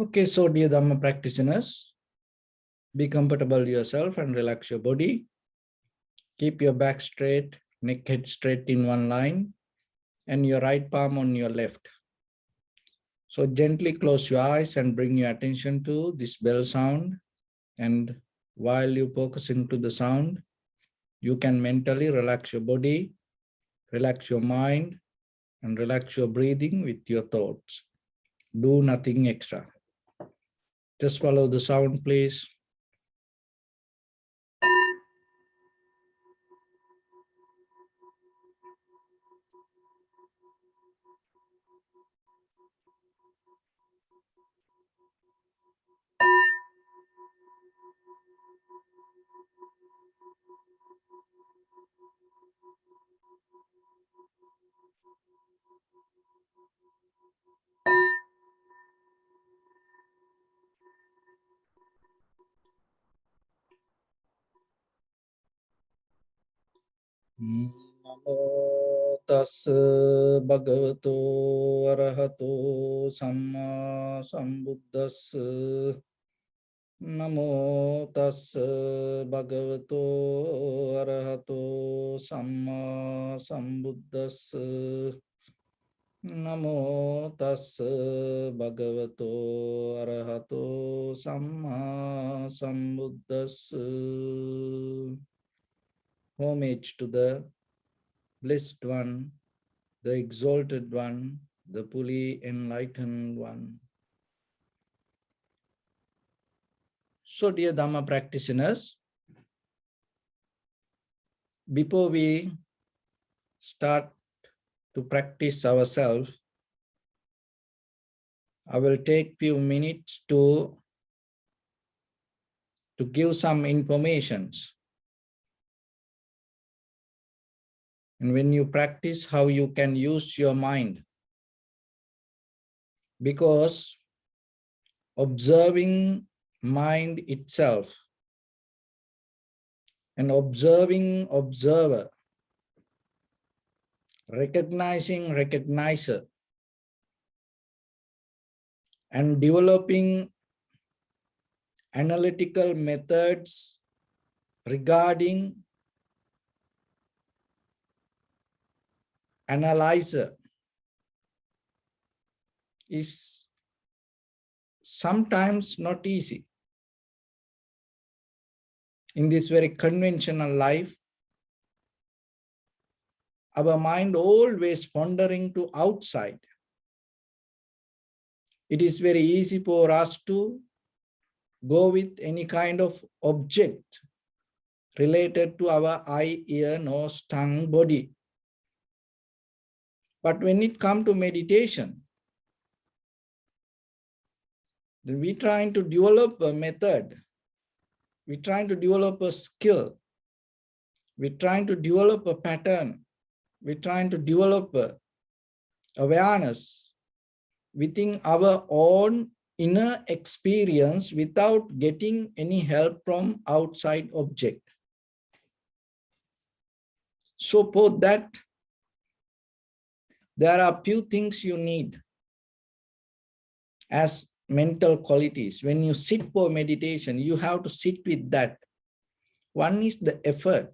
Okay, so dear Dharma practitioners, be comfortable yourself and relax your body. Keep your back straight, neck head straight in one line, and your right palm on your left. So gently close your eyes and bring your attention to this bell sound. And while you focus into the sound, you can mentally relax your body, relax your mind, and relax your breathing with your thoughts. Do nothing extra. Just follow the sound, please. Namo tassa bhagavato arahato samma sambuddhassa. Namo tassa bhagavato arahato samma sambuddhassa. Namo tassa bhagavato arahato samma sambuddhassa. Homage to the Blessed One, the Exalted One, the fully enlightened One. So, dear Dharma practitioners, before we start to practice ourselves, I will take few minutes to give some informations. And when you practice, how you can use your mind. Because observing mind itself and observing observer, recognizing recognizer, and developing analytical methods regarding analyzer is sometimes not easy. In this very conventional life, our mind always wandering to outside. It is very easy for us to go with any kind of object related to our eye, ear, nose, tongue, body. But when it comes to meditation, then we're trying to develop a method. We're trying to develop a skill. We're trying to develop a pattern. We're trying to develop a awareness within our own inner experience without getting any help from outside object. So for that, there are a few things you need as mental qualities. When you sit for meditation, you have to sit with that. One is the effort.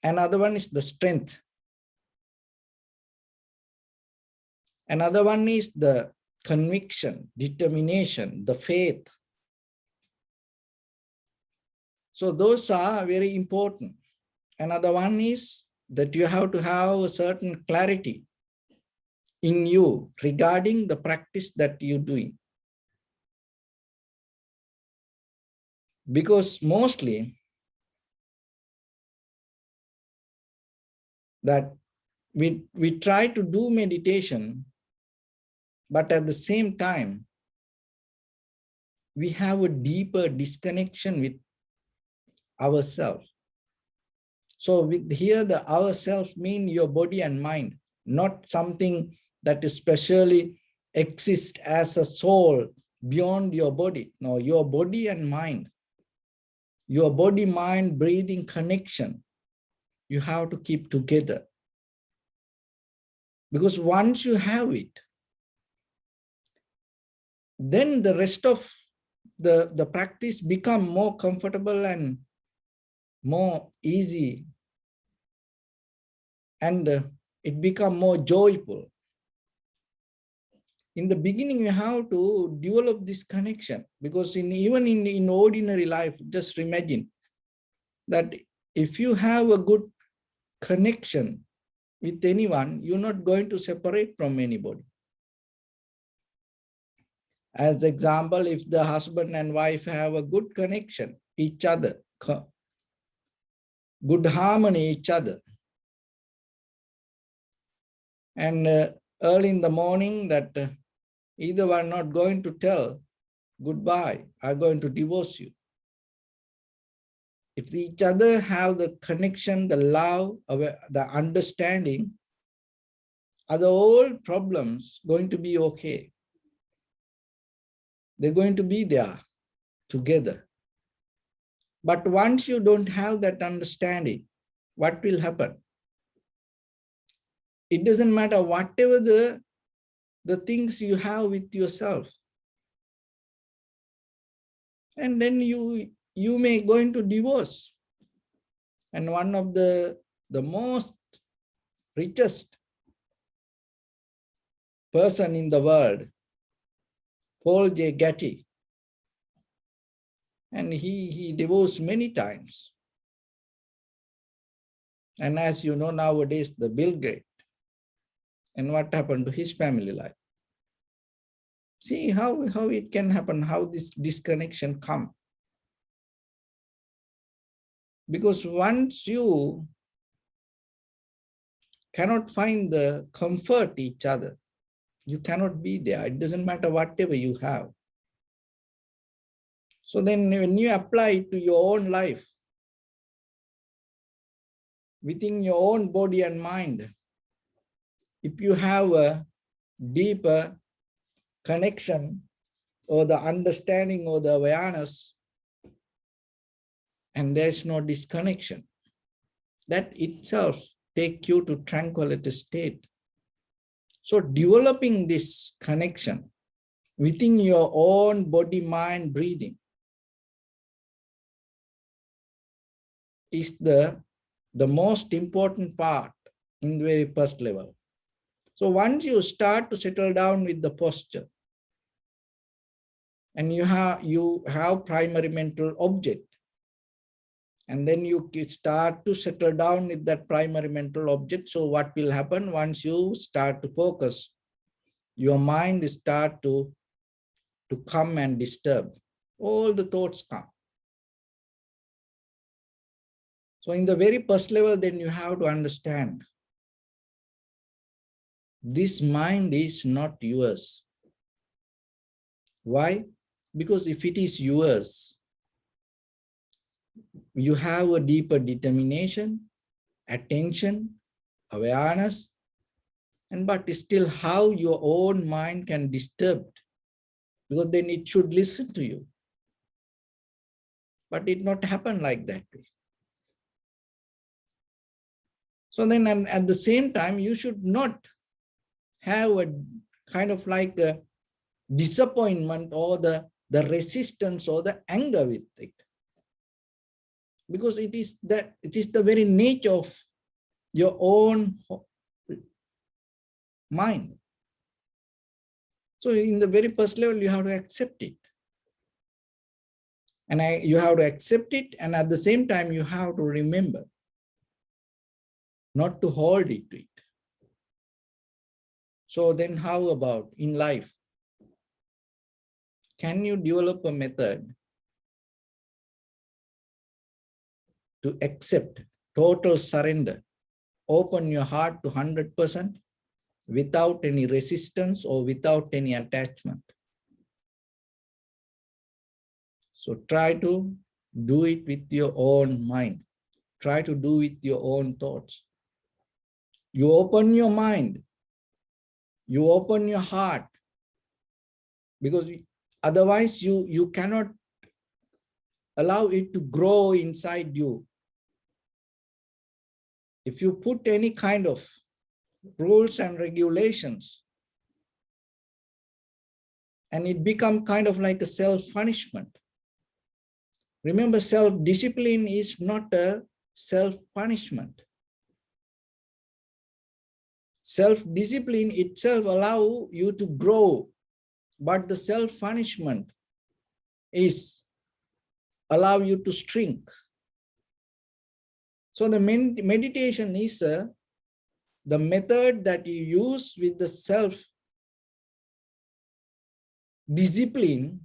Another one is the strength. Another one is the conviction, determination, the faith. So those are very important. Another one is that you have to have a certain clarity in you regarding the practice that you're doing. Because mostly that we try to do meditation, but at the same time, we have a deeper disconnection with ourselves. So with here, the ourselves mean your body and mind, not something that especially exists as a soul beyond your body. No, your body and mind, your body, mind, breathing connection, you have to keep together. Because once you have it, then the rest of the practice become more comfortable and more easy, and it become more joyful. In the beginning, you have to develop this connection, because even in ordinary life, just imagine that if you have a good connection with anyone, you're not going to separate from anybody. As example, if the husband and wife have a good connection, each other, good harmony each other, and early in the morning that either one not going to tell goodbye, are going to divorce you. If each other have the connection, the love, the understanding, are the old problems going to be okay? They're going to be there together. But once you don't have that understanding, what will happen? It doesn't matter whatever the things you have with yourself. And then you may go into divorce. And one of the most richest person in the world, Paul J. Getty, and he divorced many times. And as you know, nowadays, the Bill Gates, and what happened to his family life. See how it can happen, how this disconnection come. Because once you cannot find the comfort each other, you cannot be there. It doesn't matter whatever you have. So then when you apply it to your own life, within your own body and mind, if you have a deeper connection or the understanding or the awareness, and there's no disconnection, that itself take you to tranquility state. So developing this connection within your own body, mind, breathing is the most important part in the very first level. So once you start to settle down with the posture, and you have primary mental object, and then you start to settle down with that primary mental object. So what will happen once you start to focus? Your mind start to come and disturb. All the thoughts come. So in the very first level, then you have to understand this mind is not yours. Why? Because if it is yours, you have a deeper determination, attention, awareness, and but still how your own mind can disturb it, because then it should listen to you. But it not happen like that way. So then at the same time, you should not have a kind of like a disappointment or the resistance or the anger with it. Because it is the very nature of your own mind. So in the very first level, you have to accept it. And you have to accept it, and at the same time, you have to remember not to hold it to it. So then how about in life? Can you develop a method to accept total surrender, open your heart to 100% without any resistance or without any attachment? So try to do it with your own mind. Try to do it with your own thoughts. You open your mind. You open your heart. Because otherwise you cannot allow it to grow inside you. If you put any kind of rules and regulations, And it becomes kind of like a self-punishment. Remember, self-discipline is not a self-punishment. Self-discipline itself allows you to grow, but the self-punishment is allow you to shrink. So the meditation is the method that you use with the self-discipline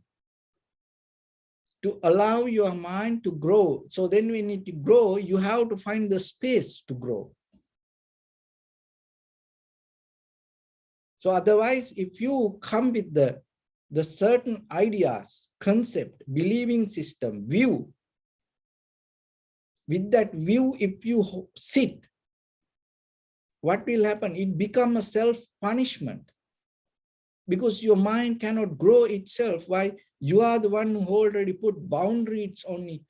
to allow your mind to grow. So then when it grow, you have to find the space to grow. So otherwise, if you come with the certain ideas, concept, believing system, view, with that view, if you sit, what will happen? It becomes a self-punishment because your mind cannot grow itself. Why? You are the one who already put boundaries on it.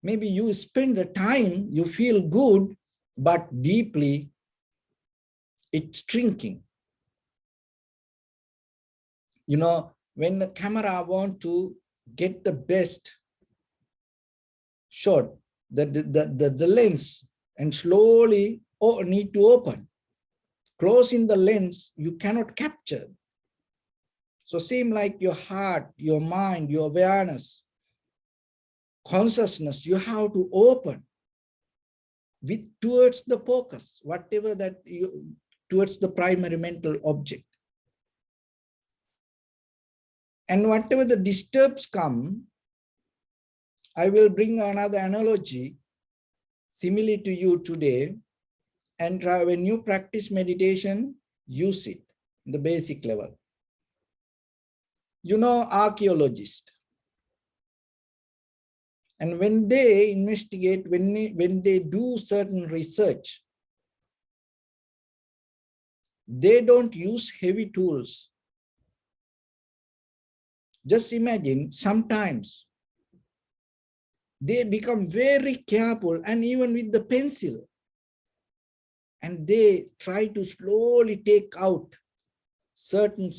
Maybe you spend the time, you feel good, but deeply it's shrinking. You know, when the camera want to get the best shot, the lens and slowly need to open. Closing the lens, you cannot capture. So same like your heart, your mind, your awareness, consciousness, you have to open with towards the focus, whatever that you, towards the primary mental object. And whatever the disturbs come, I will bring another analogy similar to you today. And when you practice meditation, use it in the basic level. You know, archaeologist. And when they investigate, when they do certain research, they don't use heavy tools. Just imagine, sometimes they become very careful, and even with the pencil, and they try to slowly take out certain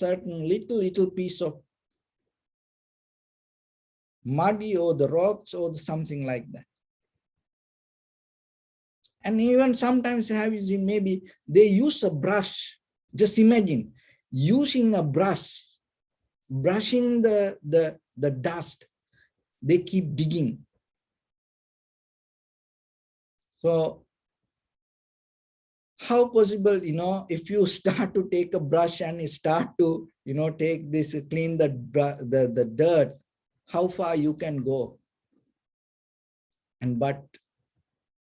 little piece of muddy or the rocks or something like that. And even sometimes have you seen, maybe they use a brush. Just imagine using a brush, brushing the dust. They keep digging. So how possible, you know, if you start to take a brush and you start to, you know, take this, clean the dirt, how far you can go? And but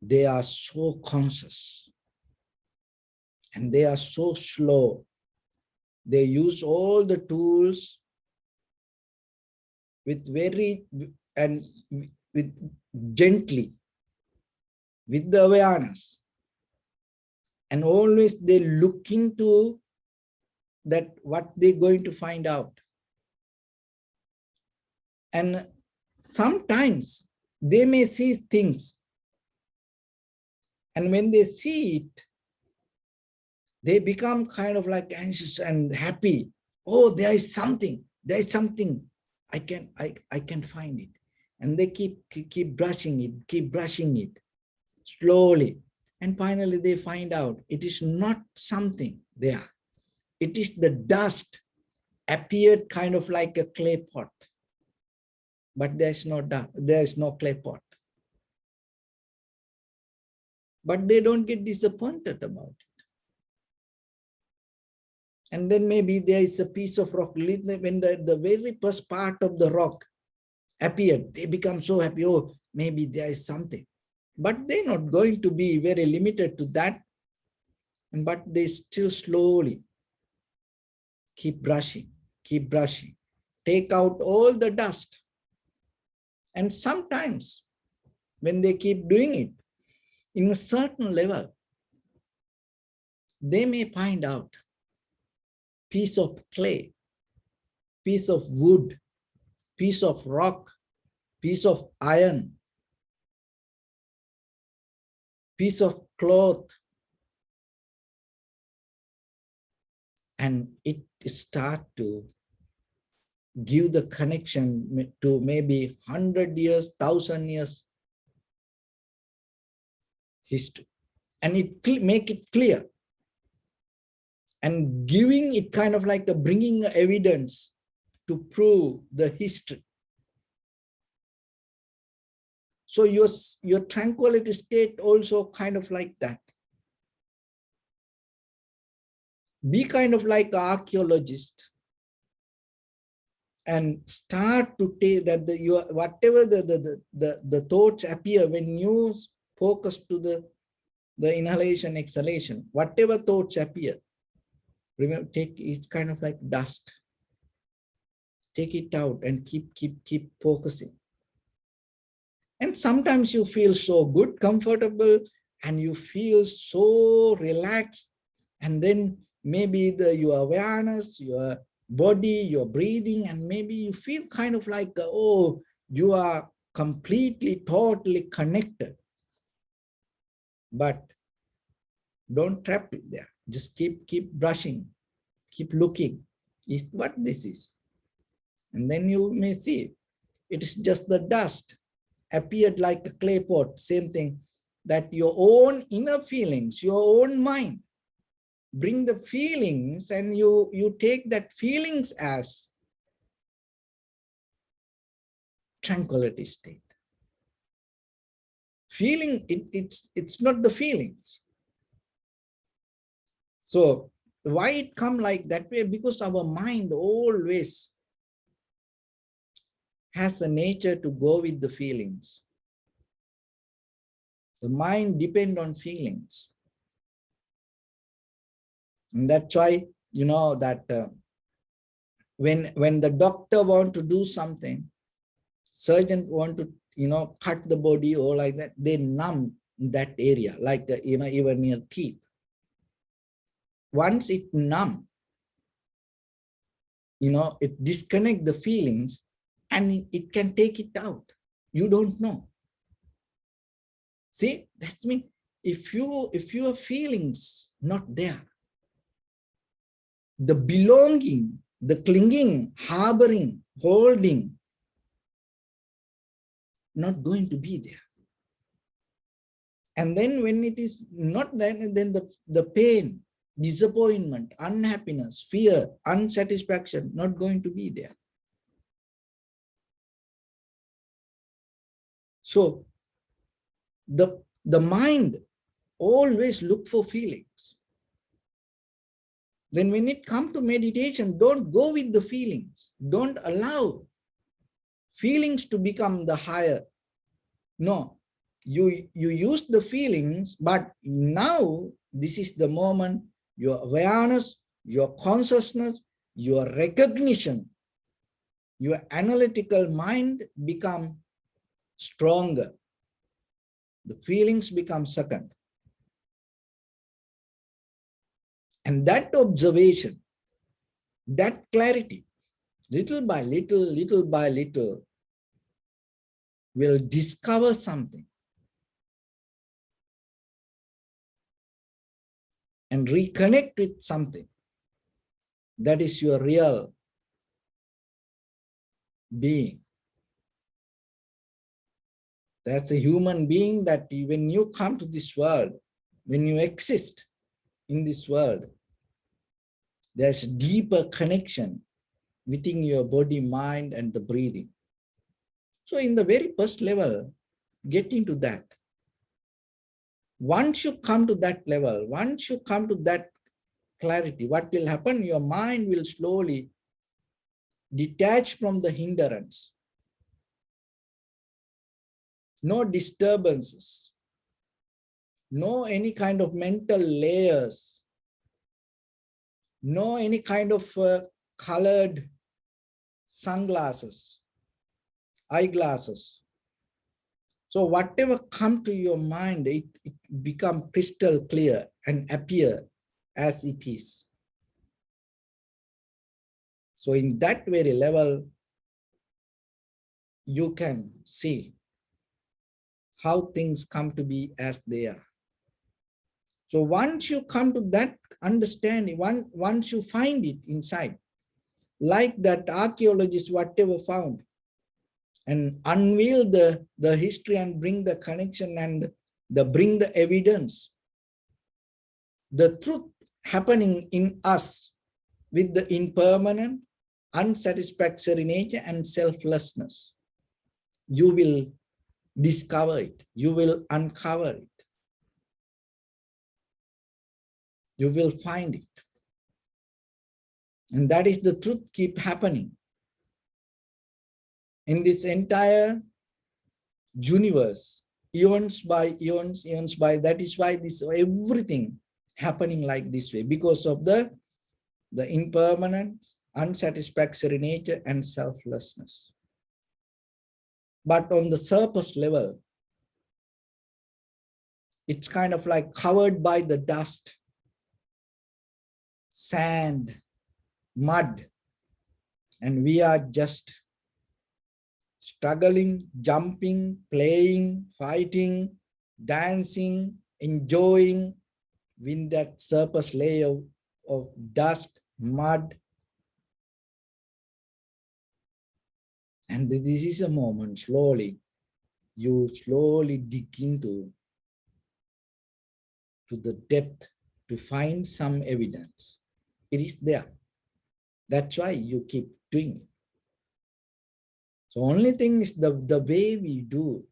they are so conscious and they are so slow. They use all the tools with gently, with the awareness. And always they look into that what they're going to find out. And sometimes they may see things. And when they see it, they become kind of like anxious and happy. Oh, there is something. There is something. I can find it. And they keep brushing it slowly. And finally they find out it is not something there. It is the dust appeared kind of like a clay pot. But there's no dust, there's no clay pot. But they don't get disappointed about it. And then maybe there is a piece of rock. When the very first part of the rock appeared, they become so happy. Oh, maybe there is something. But they're not going to be very limited to that. But they still slowly keep brushing, take out all the dust. And sometimes when they keep doing it, in a certain level, they may find out piece of clay, piece of wood, piece of rock, piece of iron, piece of cloth. and it start to give the connection to maybe 100 years, 1,000 years history, and it make it clear, and giving it kind of like bringing evidence to prove the history. So your tranquility state also kind of like that. Be kind of like an archaeologist and start to take that whatever the thoughts appear when you focus to the inhalation, exhalation, whatever thoughts appear, remember, it's kind of like dust. Take it out and keep focusing. And sometimes you feel so good, comfortable, and you feel so relaxed. And then maybe your awareness, your body, your breathing, and maybe you feel kind of like, oh, you are completely, totally connected. But don't trap it there. Just keep brushing, keep looking. Is what this is. And then you may see it is just the dust appeared like a clay pot. Same thing, that your own inner feelings, your own mind bring the feelings, and you take that feelings as tranquility state. Feeling, it's not the feelings. So why it come like that way? Because our mind always has a nature to go with the feelings. The mind depends on feelings. And that's why, you know, that when the doctor want to do something, surgeon want to, you know, cut the body or like that, they numb that area, like, you know, even near teeth. Once it numb, you know, it disconnect the feelings and it can take it out. You don't know. See, that's mean if your feelings not there, the belonging, the clinging, harboring, holding, not going to be there. And then when it is not there, then the pain, disappointment, unhappiness, fear, unsatisfaction, not going to be there. So the mind always look for feelings. Then when it comes to meditation, don't go with the feelings. Don't allow feelings to become the higher. No, you use the feelings, but now this is the moment your awareness, your consciousness, your recognition, your analytical mind become stronger. The feelings become second. And that observation, that clarity, little by little, will discover something and reconnect with something that is your real being. That's a human being that when you come to this world, when you exist in this world, there's a deeper connection within your body, mind, and the breathing. So in the very first level, get into that. Once you come to that level, once you come to that clarity, what will happen? Your mind will slowly detach from the hindrance. No disturbances, no any kind of mental layers, no any kind of colored sunglasses, eyeglasses. So whatever come to your mind, it become crystal clear and appear as it is. So in that very level, you can see how things come to be as they are. So once you come to that understanding, once you find it inside, like that archaeologist, whatever found, and unveil the history and bring the connection and bring the evidence, the truth happening in us with the impermanent, unsatisfactory nature and selflessness. You will discover it. You will uncover it. You will find it. And that is the truth keep happening. In this entire universe, eons by eons, eons by, that is why this everything happening like this way, because of the impermanent, unsatisfactory nature and selflessness. But on the surface level, it's kind of like covered by the dust, sand, mud, and we are just struggling, jumping, playing, fighting, dancing, enjoying with that surface layer of dust, mud. And this is a moment, slowly, you slowly dig into the depth to find some evidence. It is there. That's why you keep doing it. So only thing is the way we do,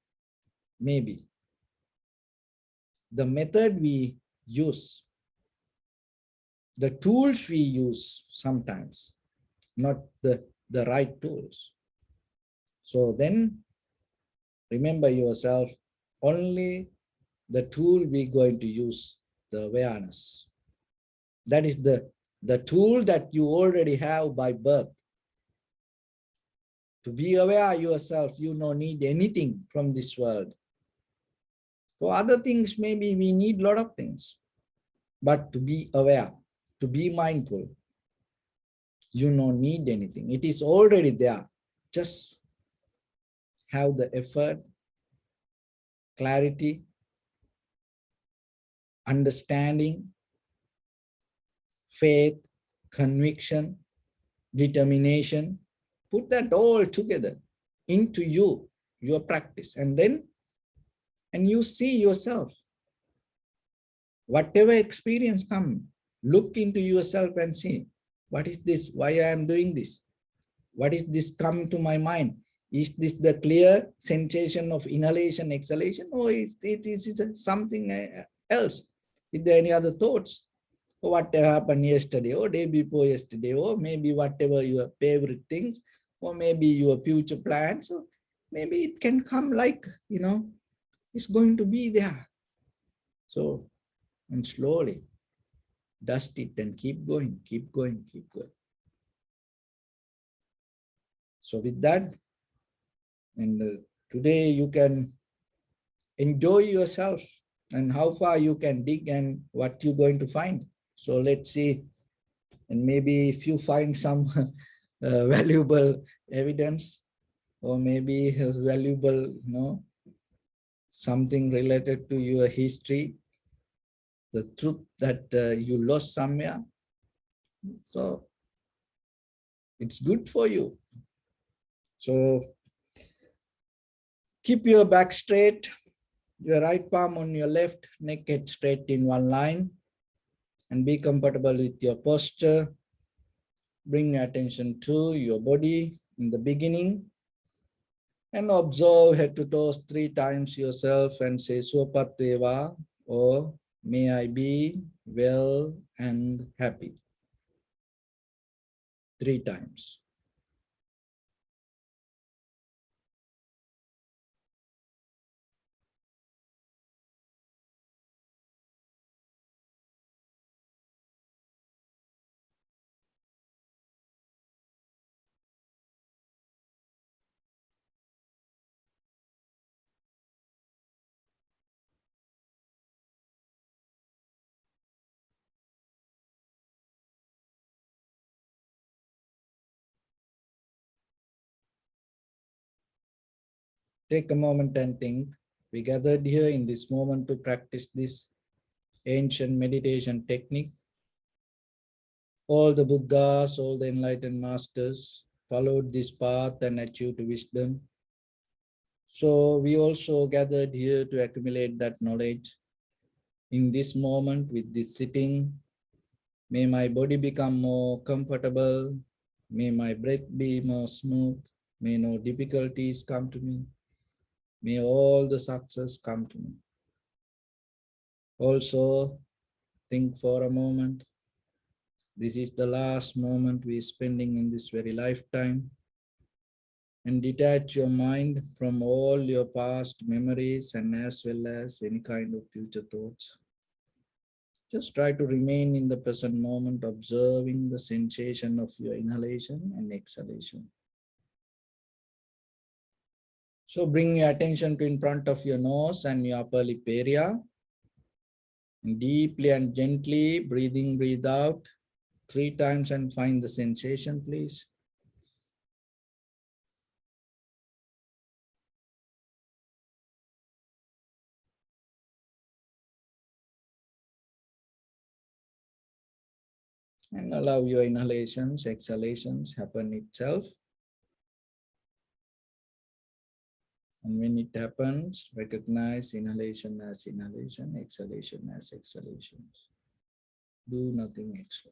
maybe the method we use, the tools we use sometimes, not the right tools. So then remember yourself, only the tool we're going to use, the awareness. That is the tool that you already have by birth. To be aware yourself, you don't need anything from this world. For other things, maybe we need a lot of things. But to be aware, to be mindful, you don't need anything. It is already there. Just have the effort, clarity, understanding, faith, conviction, determination. Put that all together into you, your practice. And then, and you see yourself. Whatever experience comes, look into yourself and see, what is this? Why I am doing this? What is this come to my mind? Is this the clear sensation of inhalation, exhalation, or is it something else? Is there any other thoughts? Or whatever happened yesterday or day before yesterday, or maybe whatever your favorite things, or maybe your future plans, or maybe it can come like, it's going to be there. So, and slowly dust it and keep going, keep going, keep going. So with that, and today you can enjoy yourself and how far you can dig and what you're going to find. So let's see, and maybe if you find some valuable evidence, or maybe has valuable, something related to your history, the truth that you lost somewhere. So it's good for you. So keep your back straight, your right palm on your left, neck head straight in one line, and be comfortable with your posture. Bring attention to your body in the beginning, and observe head to toes 3 times yourself and say Suapat Deva, or may I be well and happy. 3 times. Take a moment and think. We gathered here in this moment to practice this. ancient meditation technique. All the Buddhas, all the enlightened masters followed this path and achieved wisdom. So we also gathered here to accumulate that knowledge. In this moment, with this sitting, may my body become more comfortable. May my breath be more smooth. May no difficulties come to me. May all the success come to me. Also, think for a moment. This is the last moment we are spending in this very lifetime. And detach your mind from all your past memories and as well as any kind of future thoughts. Just try to remain in the present moment, observing the sensation of your inhalation and exhalation. So bring your attention to in front of your nose and your upper lip area. And deeply and gently breathe out 3 times and find the sensation, please. And allow your inhalations, exhalations happen itself. And when it happens, recognize inhalation as inhalation, exhalation as exhalations. Do nothing extra.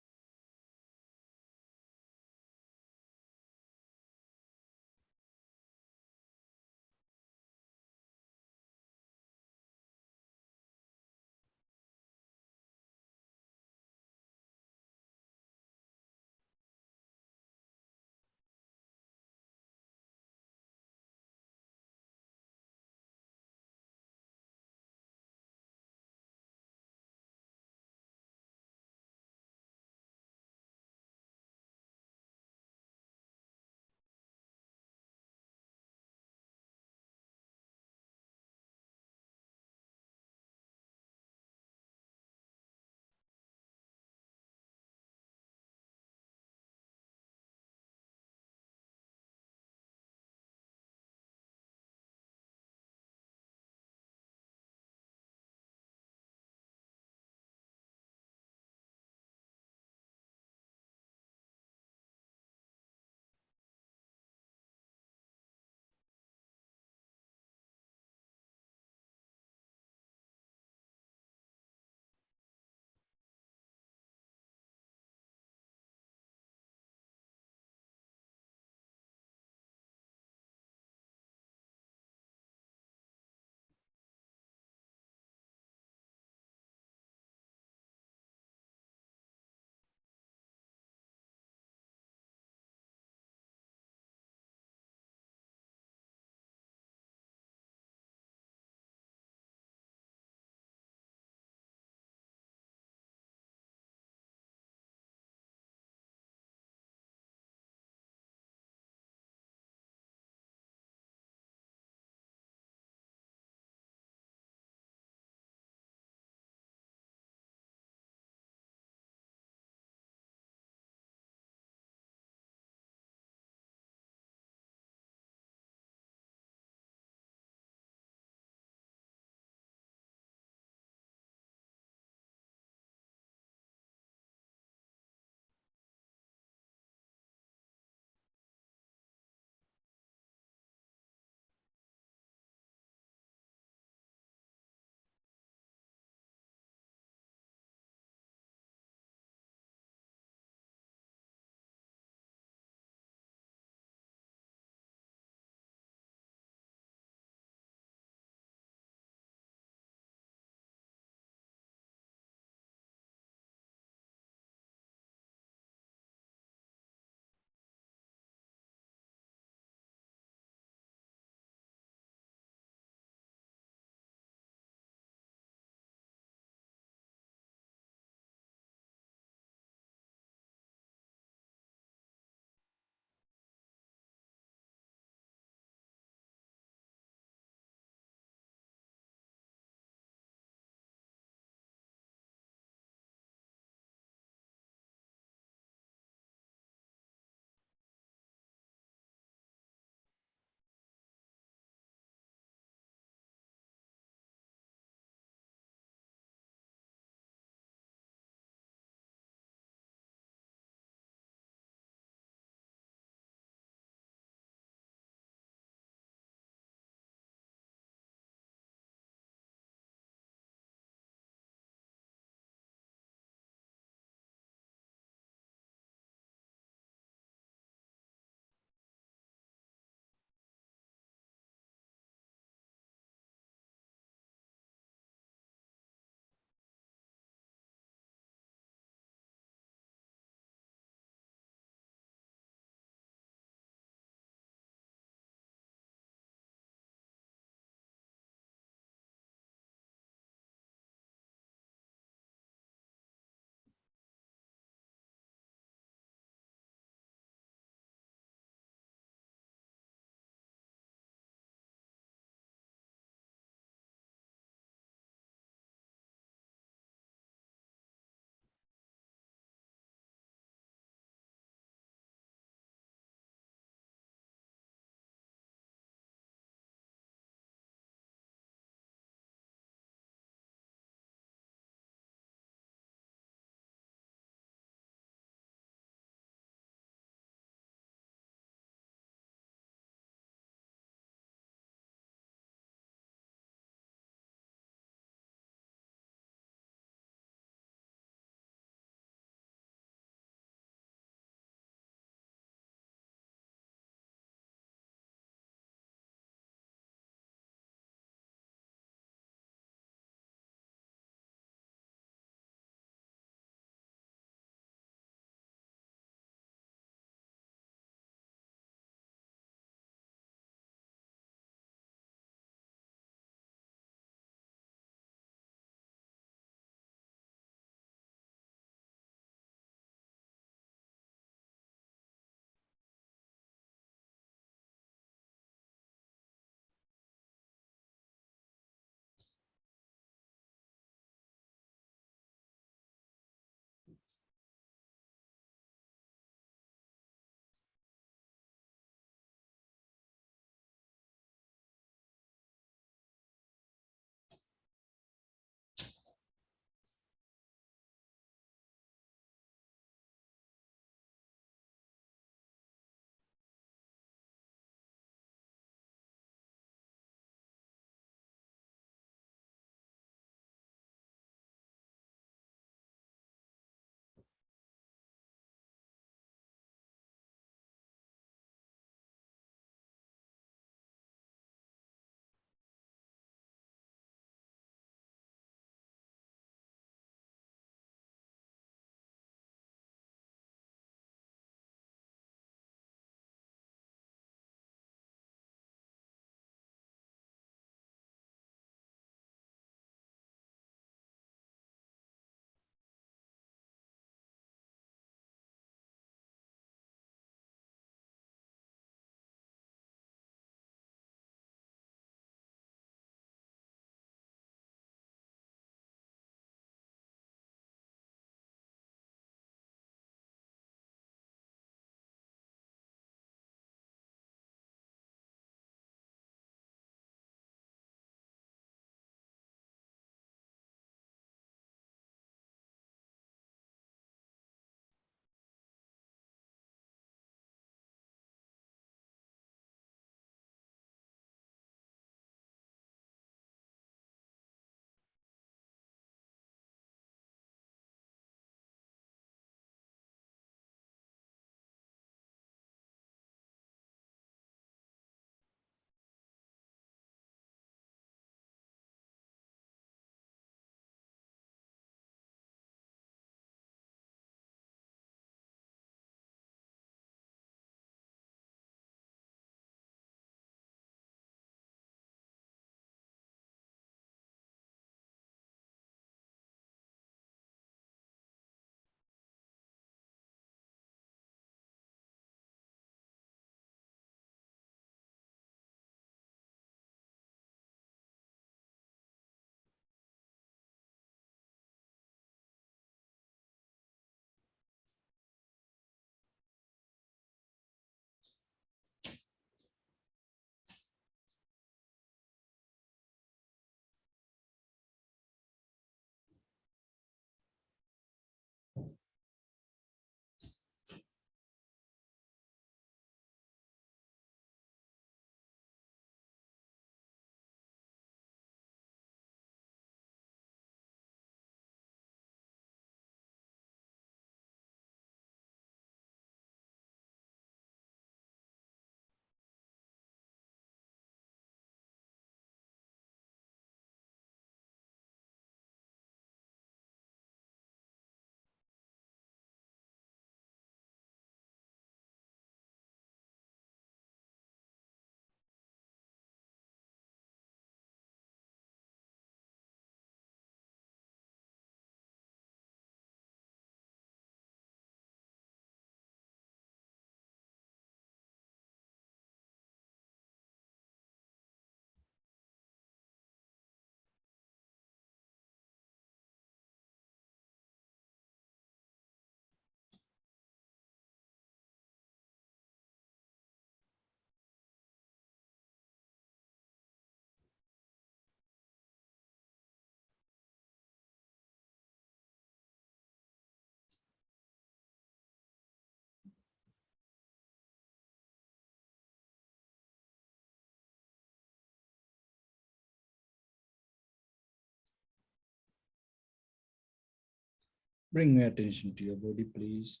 Bring your attention to your body, please,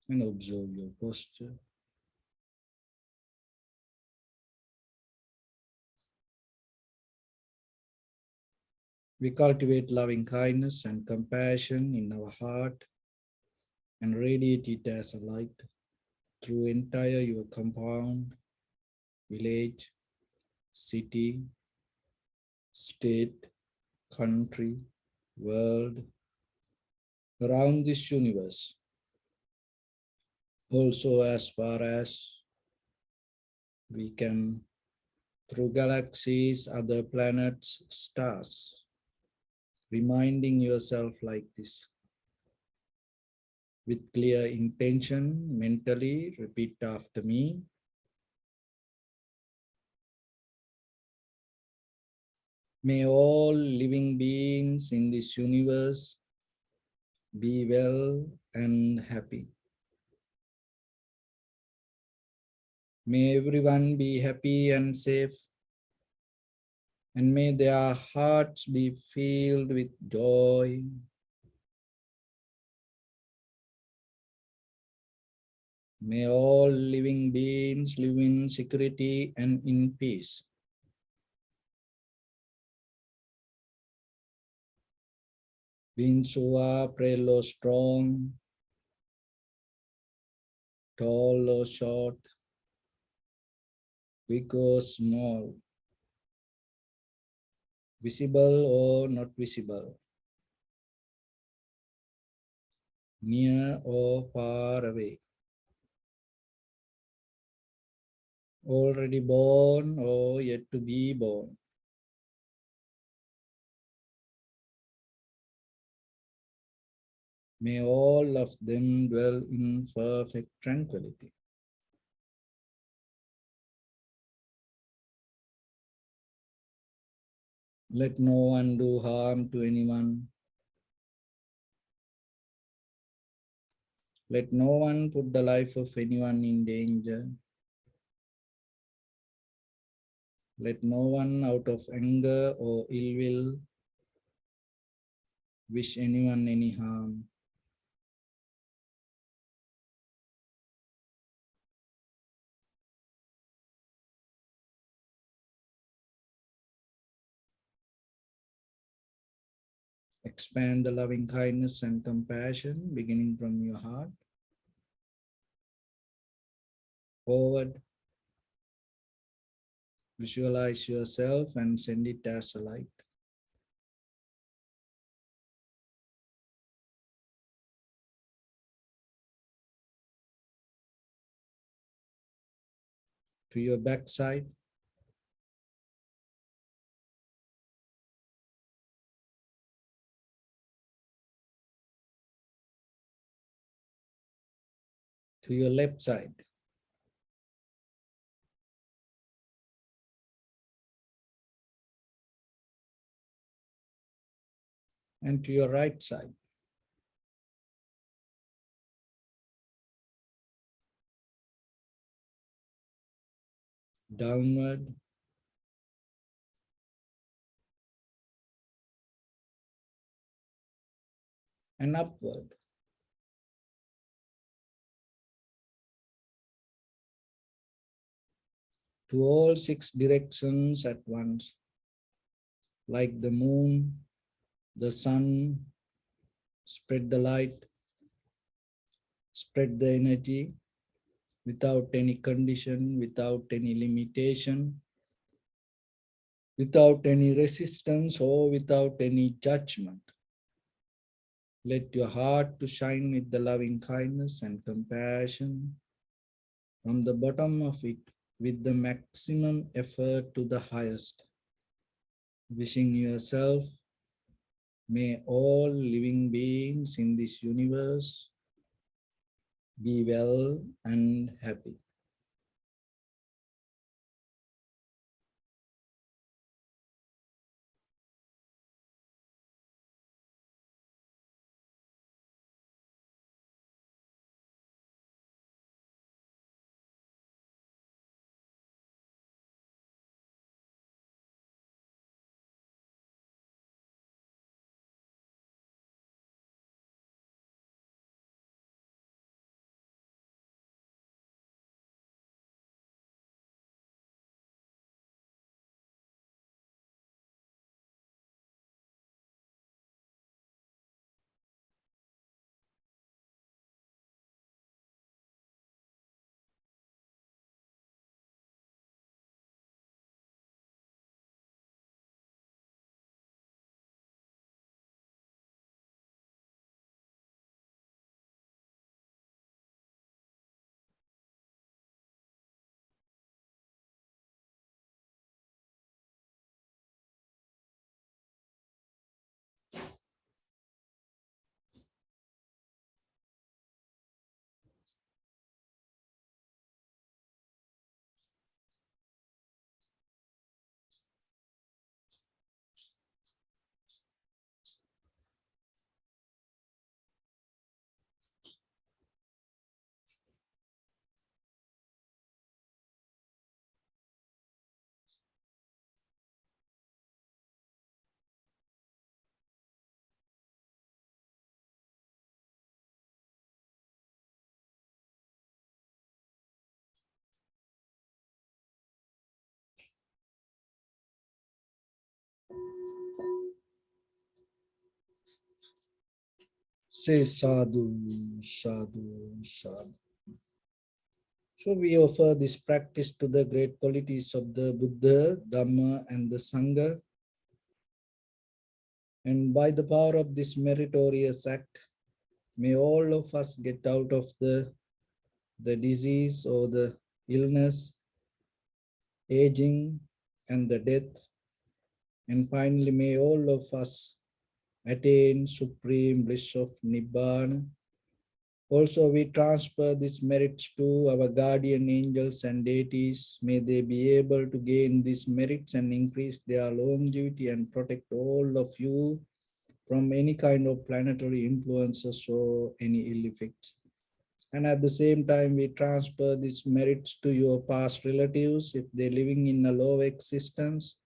and observe your posture. We cultivate loving kindness and compassion in our heart and radiate it as a light through entire your compound, village, city, state, country, world, around this universe. Also, as far as we can, through galaxies, other planets, stars, reminding yourself like this. With clear intention, mentally repeat after me. May all living beings in this universe be well and happy. May everyone be happy and safe, and may their hearts be filled with joy. May all living beings live in security and in peace. Beings who are frail or strong, tall or short, big or small, visible or not visible, near or far away, already born or yet to be born. May all of them dwell in perfect tranquility. Let no one do harm to anyone. Let no one put the life of anyone in danger. Let no one out of anger or ill will wish anyone any harm. Expand the loving kindness and compassion beginning from your heart, forward. Visualize yourself and send it as a light. To your backside, to your left side, and to your right side. Downward, and upward. To all six directions at once, like the moon, the sun, spread the light, spread the energy without any condition, without any limitation, without any resistance or without any judgment. Let your heart to shine with the loving kindness and compassion from the bottom of it with the maximum effort to the highest. Wishing yourself, may all living beings in this universe be well and happy. Say sadhu, sadhu, sadhu. So we offer this practice to the great qualities of the Buddha, Dharma, and the Sangha. And by the power of this meritorious act, may all of us get out of the disease or the illness, aging, and the death. And finally, may all of us attain supreme bliss of Nibbana. Also, we transfer these merits to our guardian angels and deities. May they be able to gain these merits and increase their longevity and protect all of you from any kind of planetary influences or any ill effects. And at the same time, we transfer these merits to your past relatives. If they're living in a low existence,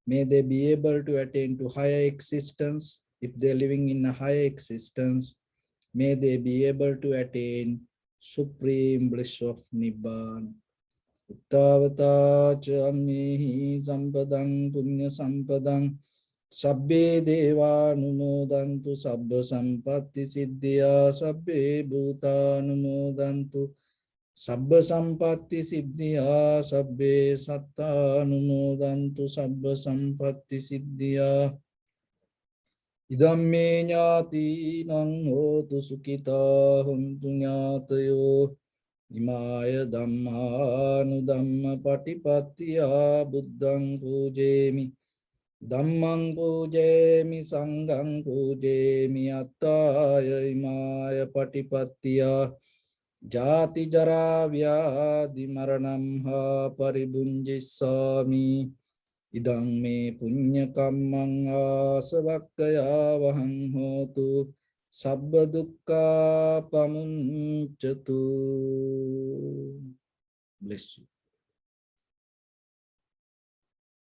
may they be able to attain to higher existence. If they're living in a higher existence, may they be able to attain supreme bliss of Nibbana. Ittavata cha ammehi sampadang punya sampadang sabbe deva numodantu sabba sampatti siddhya sabbe bhuta numodantu sabba sampatti siddhya sabbe satta numodantu sabba sampatti siddhya idamme ñātīnaṁ hotu sukita huntu ñātayo imāya dhammānudhamma patipattiya buddhaṁ pujemi dhammang pujemi sanghang pujemi attaya imāya patipattiya jati jara vyādi maranam ha paribunjissāmi idang me punya kammang asavakkaya vahang hotu sabba dukkha pamuncatu. Bless you.